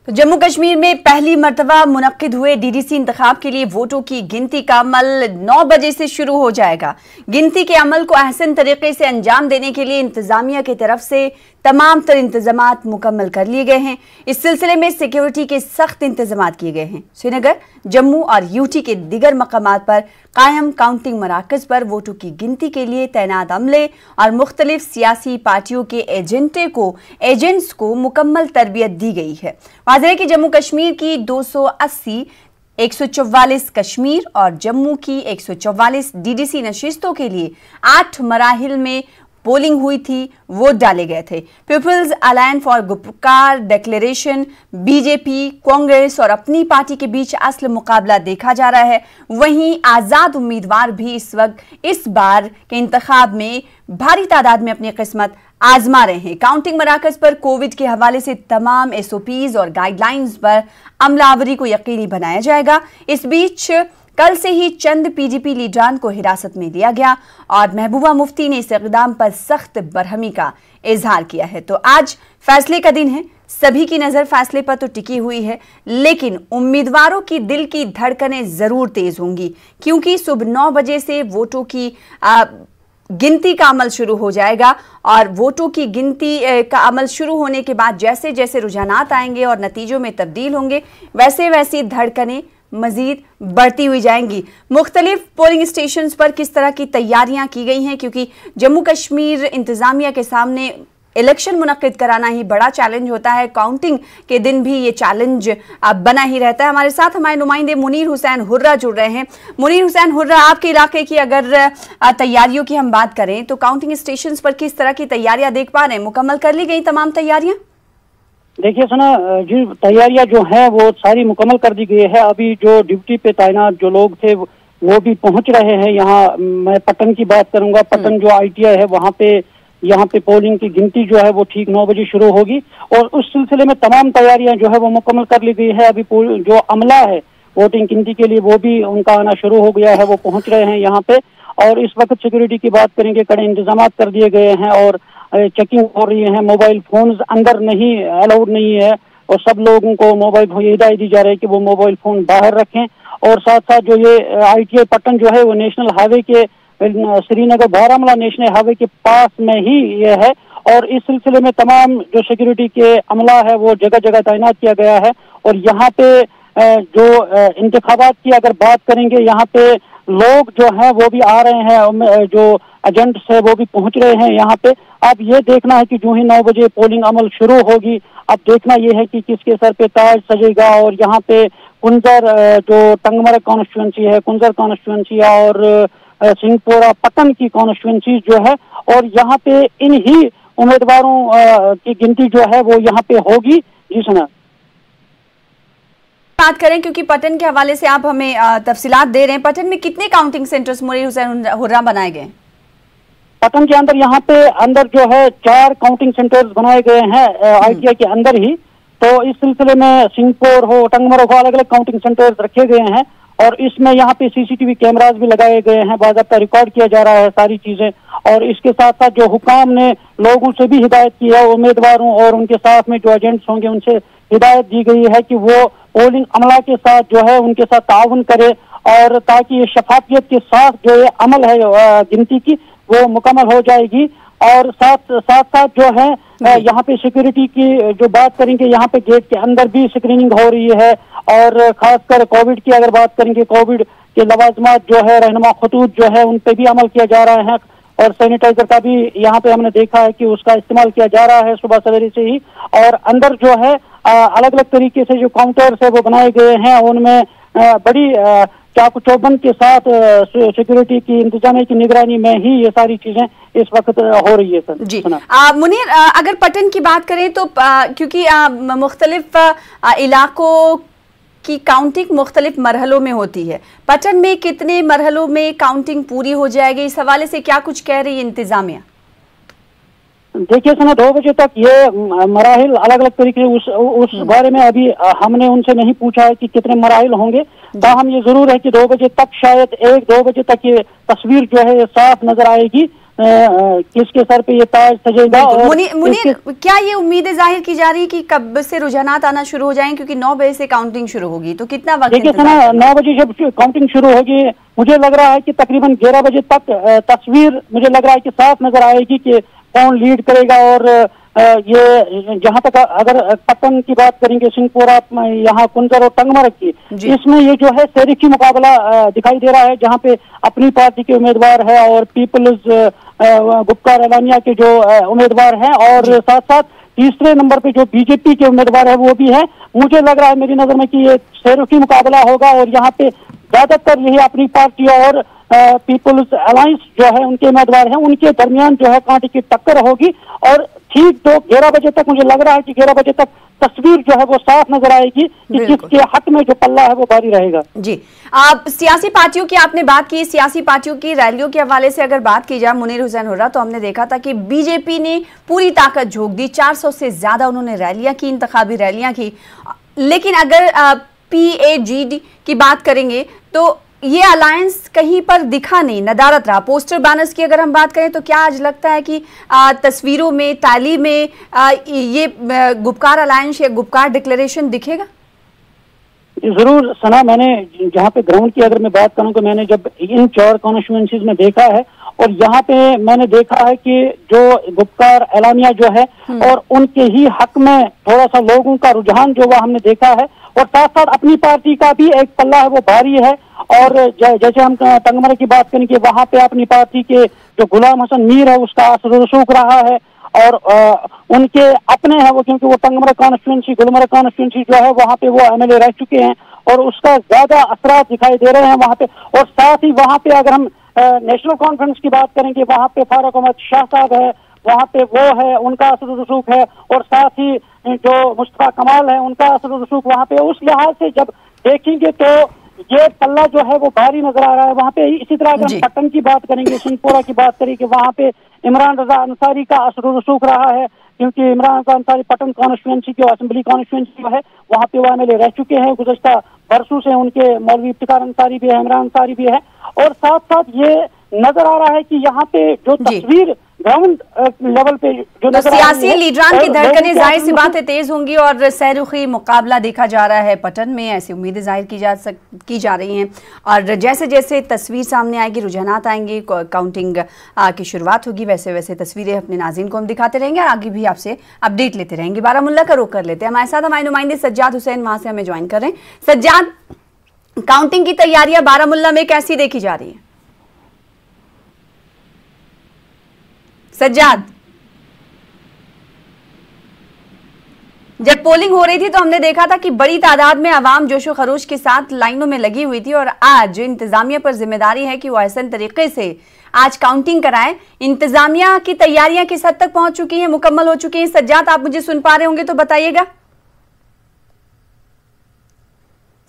तो जम्मू कश्मीर में पहली मर्तबा मुनक्किद हुए डीडीसी इंतखाब के लिए वोटों की गिनती का अमल 9 बजे से शुरू हो जाएगा। गिनती के अमल को अहसन तरीके से अंजाम देने के लिए इंतजामिया की तरफ से तमाम तर इंतजामात मुकम्मल कर लिए गए हैं। इस सिलसिले में सिक्योरिटी के सख्त इंतजामात किए गए हैं। श्रीनगर, जम्मू और यूटी के दीगर मकामात पर कायम काउंटिंग मराकज पर वोटों की गिनती के लिए तैनात अमले और मुख्तलिफ सियासी पार्टियों के एजेंट्स को मुकम्मल तरबियत दी गई है। वाज़ेह है कि जम्मू कश्मीर की 280, 144 कश्मीर और जम्मू की 144 डीडीसी नशिस्तों के लिए 8 मराहिल में पोलिंग हुई थी, वोट डाले गए थे। People's alliance for Gupkar declaration, BJP, Congress और अपनी पार्टी के बीच असल मुकाबला देखा जा रहा है। वहीं आजाद उम्मीदवार भी इस बार के इंतखाब में भारी तादाद में अपनी किस्मत आजमा रहे हैं। काउंटिंग मराकज पर कोविड के हवाले से तमाम एसओपीज और गाइडलाइंस पर अमलावरी को यकीनी बनाया जाएगा। इस बीच कल से ही चंद पीडीपी लीडरान को हिरासत में लिया गया और महबूबा मुफ्ती ने इस इक़दाम पर सख्त बरहमी का इजहार किया है। तो आज फैसले का दिन है, सभी की नजर फैसले पर तो टिकी हुई है, लेकिन उम्मीदवारों की दिल की धड़कनें जरूर तेज होंगी, क्योंकि सुबह 9 बजे से वोटों की गिनती का अमल शुरू हो जाएगा और वोटों की गिनती का अमल शुरू होने के बाद जैसे जैसे रुझानात आएंगे और नतीजों में तब्दील होंगे, वैसे वैसे धड़कनें मजीद बढ़ती हुई जाएंगी। मुख्तलिफ पोलिंग स्टेशंस पर किस तरह की तैयारियां की गई हैं, क्योंकि जम्मू कश्मीर इंतजामिया के सामने इलेक्शन मुनक्किद कराना ही बड़ा चैलेंज होता है। काउंटिंग के दिन भी ये चैलेंज बना ही रहता है। हमारे साथ हमारे नुमाइंदे मुनीर हुसैन हुर्रा जुड़ रहे हैं। मुनीर हुसैन हुर्रा, आपके इलाके की अगर तैयारियों की हम बात करें तो काउंटिंग स्टेशंस पर किस तरह की तैयारियां देख पा रहे हैं? मुकम्मल कर ली गई तमाम तैयारियां? देखिए सना जी, तैयारियां जो है वो सारी मुकम्मल कर दी गई है। अभी जो ड्यूटी पे तैनात जो लोग थे वो भी पहुंच रहे हैं। यहाँ मैं पटन की बात करूंगा। पटन जो ITI है यहाँ पे पोलिंग की गिनती जो है वो ठीक 9 बजे शुरू होगी और उस सिलसिले में तमाम तैयारियां जो है वो मुकम्मल कर ली गई है। अभी जो अमला है वोटिंग गिनती के लिए वो भी उनका आना शुरू हो गया है, वो पहुंच रहे हैं यहाँ पे। और इस वक्त सिक्योरिटी की बात करेंगे, कड़े इंतजाम कर दिए गए हैं और चेकिंग हो रही है। मोबाइल फोन्स अंदर नहीं अलाउड नहीं है और सब लोगों को मोबाइल फोन हिदायत दी जा रही है कि वो मोबाइल फोन बाहर रखें। और साथ साथ जो ये ITI पटन जो है वो नेशनल हाईवे के श्रीनगर बारामूला नेशनल हाईवे के पास में ही ये है और इस सिलसिले में तमाम जो सिक्योरिटी के अमला है वो जगह जगह तैनात किया गया है। और यहाँ पे जो इंतखाबात की अगर बात करेंगे, यहाँ पे लोग जो हैं वो भी आ रहे हैं, जो एजेंट्स है वो भी पहुंच रहे हैं यहाँ पे। अब ये देखना है कि जो ही 9 बजे पोलिंग अमल शुरू होगी, अब देखना ये है कि किसके सर पे ताज सजेगा। और यहाँ पे कुंजर जो टंगमरग कॉन्स्टिट्यूंसी है, कुंजर कॉन्स्टिट्यूंसी और सिंहपुरा पटन की कॉन्स्टिट्यूंसी जो है, और यहाँ पे इन ही उम्मीदवारों की गिनती जो है वो यहाँ पे होगी। जी सुना बात करें, क्योंकि पटन के हवाले से आप हमें तफसीलात दे रहे हैं। पटन में कितने counting centres Munir Hussain hurrah बनाए गए? पटन के अंदर यहाँ पे अंदर जो है 4 काउंटिंग सेंटर्स बनाए गए हैं ITI के अंदर ही। तो इस सिलसिले में सिंहपुर हो, टंगमरग हो, अलग अलग काउंटिंग सेंटर्स रखे गए हैं और इसमें यहाँ पे CCTV कैमरास भी लगाए गए हैं, बाकायदा रिकॉर्ड किया जा रहा है सारी चीजें। और इसके साथ साथ जो हुकाम ने लोगों से भी हिदायत की है, उम्मीदवारों और उनके साथ में जो एजेंट्स होंगे उनसे हिदायत दी गई है कि वो पोलिंग अमला के साथ जो है उनके साथ ताउन करे और ताकि ये शफाफियत के साथ जो ये अमल है गिनती की वो मुकम्मल हो जाएगी। और साथ जो है यहाँ पे सिक्योरिटी की जो बात करेंगे, यहाँ पे गेट के अंदर भी स्क्रीनिंग हो रही है और खासकर कोविड की अगर बात करेंगे, कोविड के लवाजमात जो है, रहनुमा खतूत जो है, उन पे भी अमल किया जा रहा है और सैनिटाइजर का भी यहाँ पे हमने देखा है कि उसका इस्तेमाल किया जा रहा है सुबह सवेरे से ही। और अंदर जो है अलग अलग तरीके से जो काउंटर्स है वो बनाए गए हैं, उनमें बड़ी चाकू चौबंद के साथ सिक्योरिटी की इंतजाम की निगरानी में ही ये सारी चीजें इस वक्त हो रही है। सर जी मुनीर, अगर पटन की बात करें तो क्योंकि मुख्तलिफ इलाकों की काउंटिंग मुख्तलिफ मरहलों में होती है, पटन में कितने मरहलों में काउंटिंग पूरी हो जाएगी, इस हवाले से क्या कुछ कह रही है इंतजामिया? देखिए सना 2 बजे तक ये मराहिल अलग अलग तरीके उस बारे में अभी हमने उनसे नहीं पूछा है कि कितने मराहिल होंगे। ताहम ये जरूर है कि 2 बजे तक शायद 1-2 बजे तक ये तस्वीर जो है साफ नजर आएगी। किसके सर पे ये ताज सजेगा। और मुनीर, क्या ये उम्मीदें जाहिर की जा रही है कि कब से रुझानात आना शुरू हो जाएं, क्योंकि 9 बजे से काउंटिंग शुरू होगी, तो कितना वक्त? देखिए सुना, 9 बजे जब काउंटिंग शुरू होगी, मुझे लग रहा है कि तकरीबन 11 बजे तक तस्वीर मुझे लग रहा है कि साफ नजर आएगी कि कौन लीड करेगा। और ये जहां तक अगर पट्टन की बात करेंगे, सिंहपुरा, यहाँ कुंजर और तंगमरग की, इसमें ये जो है सेरिकी मुकाबला दिखाई दे रहा है, जहां पे अपनी पार्टी के उम्मीदवार है और पीपल्स गुपकार एलानिया के जो उम्मीदवार हैं, और साथ साथ तीसरे नंबर पे जो बीजेपी के उम्मीदवार है वो भी है। मुझे लग रहा है मेरी नजर में कि ये सेरिकी मुकाबला होगा, और यहाँ पे ज्यादातर यही अपनी पार्टी और पीपल्स अलायंस जो है उनके उम्मीदवार हैं, उनके दरमियान जो है कांटे की टक्कर होगी। और ठीक 11 बजे तक मुझे लग रहा है कि 11 बजे तक तस्वीर जो है वो साफ नजर आएगी कि किसके हक में जो पल्ला है वो भारी रहेगा। जी, आप सियासी पार्टियों की आपने बात की, सियासी पार्टियों की रैलियों के हवाले से अगर बात की जाए मुनीर हुसैन हुर्रा, तो हमने देखा था कि बीजेपी ने पूरी ताकत झोंक दी, 400 से ज्यादा उन्होंने रैलियां की, इंतखाबी रैलियां की। लेकिन अगर PAGD की बात करेंगे तो ये अलायंस कहीं पर दिखा नहीं, नदारत रहा। पोस्टर बैनर्स की अगर हम बात करें तो क्या आज लगता है कि तस्वीरों में, ताली में ये गुपकार अलायंस या गुपकार डिक्लेरेशन दिखेगा? जरूर सना, मैंने जहाँ पे ग्राउंड की अगर मैं बात करूँ तो मैंने जब इन 4 कॉन्स्टिट्यूएंसीज में देखा है, और यहाँ पे मैंने देखा है कि जो गुपकार एलानिया जो है और उनके ही हक में थोड़ा सा लोगों का रुझान जो वह हमने देखा है, और साथ साथ अपनी पार्टी का भी एक पल्ला है वो भारी है। और जैसे हम तंगमरग की बात करें कि वहां पे अपनी पार्टी के जो गुलाम हसन मीर है उसका असर रसूख रहा है, और उनके अपने हैं वो, क्योंकि वो तंगमरग कॉन्स्टिट्यूएंसी, गुलमर्ग कॉन्स्टिट्यूएंसी जो है वहां पे वो MLA रह चुके हैं, और उसका ज्यादा असरात दिखाई दे रहे हैं वहां पे। और साथ ही वहां पे अगर हम नेशनल कॉन्फ्रेंस की बात करेंगे, वहां पे फारूक अहमद शाह साहब है, वहां पे वो है, उनका असर रसूख है, और साथ ही जो मुस्तफा कमाल है उनका असर रसूख वहां पे। उस लिहाज से जब देखेंगे तो ये पल्ला जो है वो भारी नजर आ रहा है वहां पे। इसी तरह अगर हम पट्टन की बात करेंगे, सिंहपुरा की बात करेंगे, वहां पे इमरान रजा अंसारी का असर रसूख रहा है, क्योंकि इमरान रजा अंसारी पट्टन कॉन्स्टिट्यूएंसी की असेंबली कॉन्स्टिट्यूएंसी जो है वहां पे वो MLA रह चुके हैं गुज़श्ता बरसों से। उनके मौलवी इफ्तिखार अंसारी भी है, इमरान अंसारी भी है, और साथ साथ ये नजर आ रहा है कि यहाँ पे जो तस्वीर ग्राउंड लेवल पे जो तो सियासी लीडरान की धड़कनें जाहिर सी बात है तेज होंगी, और सहरुखी मुकाबला देखा जा रहा है पटन में, ऐसी उम्मीदें जाहिर की जा रही हैं। और जैसे जैसे तस्वीर सामने आएगी, रुझानात आएंगे, काउंटिंग की शुरुआत होगी, वैसे वैसे तस्वीरें अपने नाज़रीन को हम दिखाते रहेंगे और आगे भी आपसे अपडेट लेते रहेंगे। बारामुल्ला का रुख कर लेते हैं, हमारे साथ हमारे नुमाइंदे सज्जाद हुसैन वहां से हमें ज्वाइन कर रहे हैं। सज्जाद, काउंटिंग की तैयारियां बारामुल्ला में कैसी देखी जा रही है? सज्जाद, जब पोलिंग हो रही थी तो हमने देखा था कि बड़ी तादाद में आवाम जोशो खरोश के साथ लाइनों में लगी हुई थी, और आज इंतजामिया पर जिम्मेदारी है कि वो ऐसे तरीके से आज काउंटिंग कराएं। इंतजामिया की तैयारियां किस हद तक पहुंच चुकी हैं, मुकम्मल हो चुकी हैं? सज्जाद, आप मुझे सुन पा रहे होंगे तो बताइएगा।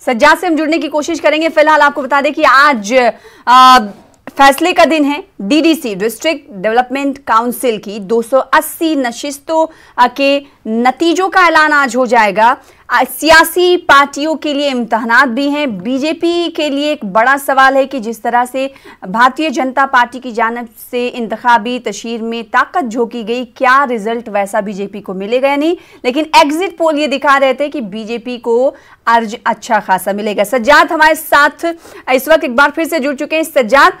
सज्जाद से हम जुड़ने की कोशिश करेंगे। फिलहाल आपको बता दें कि आज फैसले का दिन है। DDC डिस्ट्रिक्ट डेवलपमेंट काउंसिल की 280 नशिस्तों के नतीजों का ऐलान आज हो जाएगा। सियासी पार्टियों के लिए इम्तहानात भी हैं। बीजेपी के लिए एक बड़ा सवाल है कि जिस तरह से भारतीय जनता पार्टी की जानिब से इंतखाबी तशहीर में ताकत झोंकी गई, क्या रिजल्ट वैसा बीजेपी को मिलेगा या नहीं, लेकिन एग्जिट पोल ये दिखा रहे थे कि बीजेपी को अर्ज अच्छा खासा मिलेगा। सज्जाद हमारे साथ इस वक्त एक बार फिर से जुड़ चुके हैं। सज्जाद,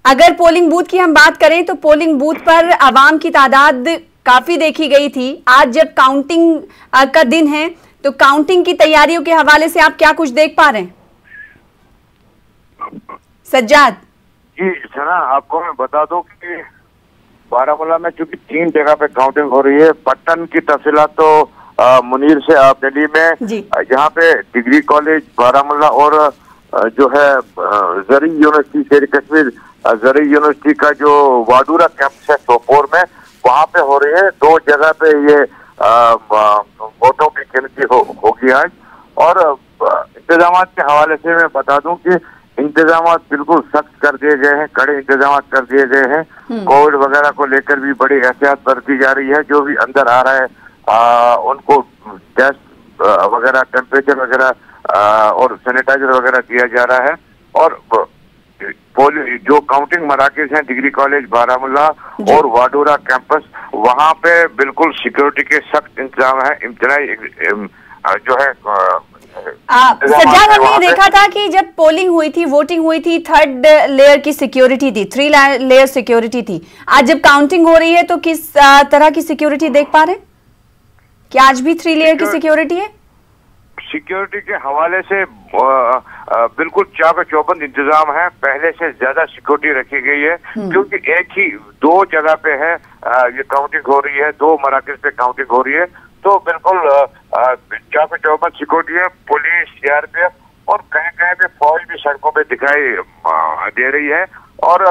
अगर पोलिंग बूथ की हम बात करें तो पोलिंग बूथ पर आवाम की तादाद काफी देखी गई थी। आज जब काउंटिंग का दिन है तो काउंटिंग की तैयारियों के हवाले से आप क्या कुछ देख पा रहे हैं? सज्जाद जी सना, आपको मैं बता दूं कि बारामूला में चूंकि 3 जगह पे काउंटिंग हो रही है। पट्टन की तफसीलात तो मुनीर से आप दिल्ली में, यहाँ पे डिग्री कॉलेज बारामूला और जो है जरी यूनिवर्सिटी शेर कश्मीर जरी यूनिवर्सिटी का जो वाडूरा कैंपस है सोपोर में, वहाँ पे हो रही है। 2 जगह पे ये वोटों की गिनती होगी आज। और इंतजाम के हवाले से मैं बता दूं कि इंतजाम बिल्कुल सख्त कर दिए गए हैं, कड़े इंतजाम कर दिए गए हैं। कोविड वगैरह को लेकर भी बड़ी एहतियात बरती जा रही है। जो भी अंदर आ रहा है उनको टेस्ट वगैरह, टेम्परेचर वगैरह और सैनिटाइजर वगैरह दिया जा रहा है। और जो काउंटिंग मराकज हैं डिग्री कॉलेज बारामूला और वाडूरा कैंपस, वहाँ पे बिल्कुल सिक्योरिटी के सख्त इंतजाम है। इम्तनाई जो है सज्जाद, हमने देखा था कि जब पोलिंग हुई थी, वोटिंग हुई थी, 3rd लेयर की सिक्योरिटी थी, 3 लेयर सिक्योरिटी थी। आज जब काउंटिंग हो रही है तो किस तरह की सिक्योरिटी देख पा रहे हैं? क्या आज भी 3 लेयर की सिक्योरिटी है? सिक्योरिटी के हवाले से बिल्कुल चाक चौबंद इंतजाम है। पहले से ज्यादा सिक्योरिटी रखी गई है, क्योंकि एक ही 2 जगह पे है ये काउंटिंग हो रही है, 2 मराकज पे काउंटिंग हो रही है, तो बिल्कुल चाक चौबंद सिक्योरिटी है। पुलिस, सीआरपीएफ और कहीं कहीं पे फौज भी सड़कों पे दिखाई दे रही है। और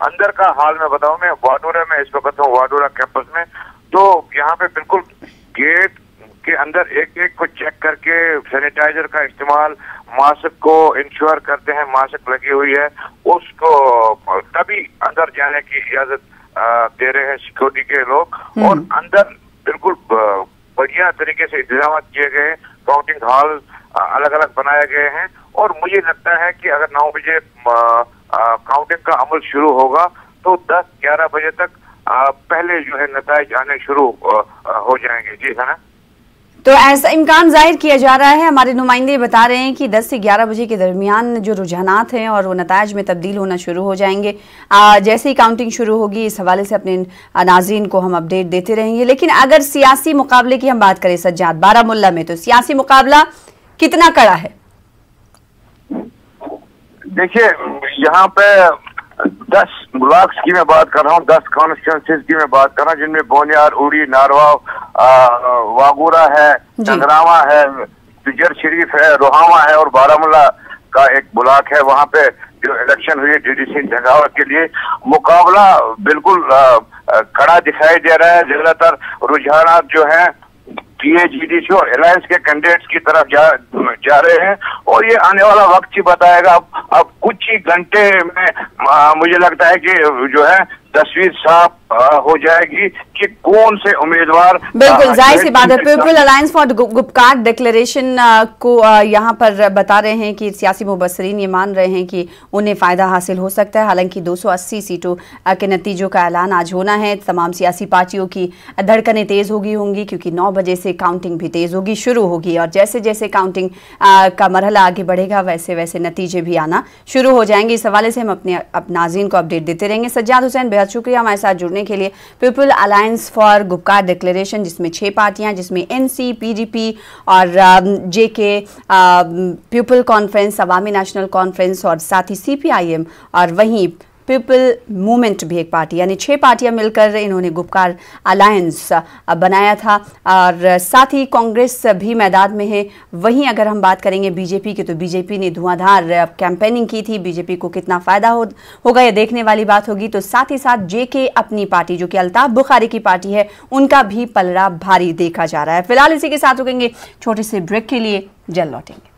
अंदर का हाल में बताऊं, मैं वाडूरा में इस वक्त हूँ, वाडूरा कैंपस में, तो यहाँ पे बिल्कुल गेट के अंदर एक एक को चेक करके सैनिटाइजर का इस्तेमाल, मास्क को इंश्योर करते हैं, मास्क लगी हुई है उसको, तभी अंदर जाने की इजाजत दे रहे हैं सिक्योरिटी के लोग। और अंदर बिल्कुल बढ़िया तरीके से इंतजाम किए गए, काउंटिंग हॉल अलग अलग बनाए गए हैं। और मुझे लगता है कि अगर 9 बजे काउंटिंग का अमल शुरू होगा तो 10-11 बजे तक पहले जो है नताइज आने शुरू हो जाएंगे। जी है ना? तो ऐसा इम्कान जाहिर किया जा रहा है, हमारे नुमाइंदे बता रहे हैं कि 10 से 11 बजे के दरमियान जो रुझानात हैं और वो नताइज में तब्दील होना शुरू हो जाएंगे। जैसे ही काउंटिंग शुरू होगी, इस हवाले से अपने नाज़रीन को हम अपडेट देते रहेंगे। लेकिन अगर सियासी मुकाबले की हम बात करें सज्जाद, बारामूला में तो सियासी मुकाबला कितना कड़ा है? देखिए, यहाँ पे 10 ब्लॉक्स की मैं बात कर रहा हूँ, 10 कॉन्स्टिट्यूंसीज की मैं बात कर रहा हूँ, जिनमें बोनियार, उड़ी, नारवा, वागूरा है, चंद्रामा है, तुजर शरीफ है, रोहामा है और बारामूला का एक ब्लॉक है। वहाँ पे जो इलेक्शन हुई डीडीसी जंगावत के लिए, मुकाबला बिल्कुल कड़ा दिखाई दे रहा है। ज्यादातर रुझान जो है टीएजीडीसी और अलायंस के कैंडिडेट्स की तरफ जा रहे हैं, और ये आने वाला वक्त ही बताएगा। अब कुछ ही घंटे में मुझे लगता है कि जो है तस्वीर साफ हो जाएगी कि कौन से उम्मीदवार। बिल्कुल जाहिर सी बात है, people alliance for Gupkar declaration को यहाँ पर बता रहे हैं कि सियासी मुबस्सरीन ये मान रहे हैं कि उन्हें फ़ायदा हासिल हो सकता है। हालांकि 280 सीटों के नतीजों का ऐलान आज होना है। तमाम सियासी पार्टियों की धड़कनें तेज़ हो गई होंगी, क्योंकि 9 बजे से काउंटिंग भी तेज़ होगी, शुरू होगी, और जैसे जैसे काउंटिंग का मरहला आगे बढ़ेगा वैसे वैसे नतीजे भी आना शुरू हो जाएंगे। इस हवाले से हम अपने नाज़रीन को अपडेट देते रहेंगे। सज्जाद हुसैन, बेहद शुक्रिया हमारे साथ जुड़ने के लिए। People alliance for Gupkar declaration, जिसमें 6 पार्टियां, जिसमें एनसी, पीडीपी और जेके, पीपल कॉन्फ्रेंस, अवामी नेशनल कॉन्फ्रेंस और साथ ही सीपीआईएम और वहीं पीपल मूवमेंट भी एक पार्टी, यानी 6 पार्टियां मिलकर इन्होंने गुपकार अलायंस बनाया था। और साथ ही कांग्रेस भी मैदान में है। वहीं अगर हम बात करेंगे बीजेपी की, तो बीजेपी ने धुआंधार कैंपेनिंग की थी। बीजेपी को कितना फ़ायदा होगा ये देखने वाली बात होगी। तो साथ ही साथ जेके अपनी पार्टी, जो कि अल्ताफ बुखारी की पार्टी है, उनका भी पलड़ा भारी देखा जा रहा है। फिलहाल इसी के साथ रुकेंगे छोटे से ब्रेक के लिए, जल्द लौटेंगे।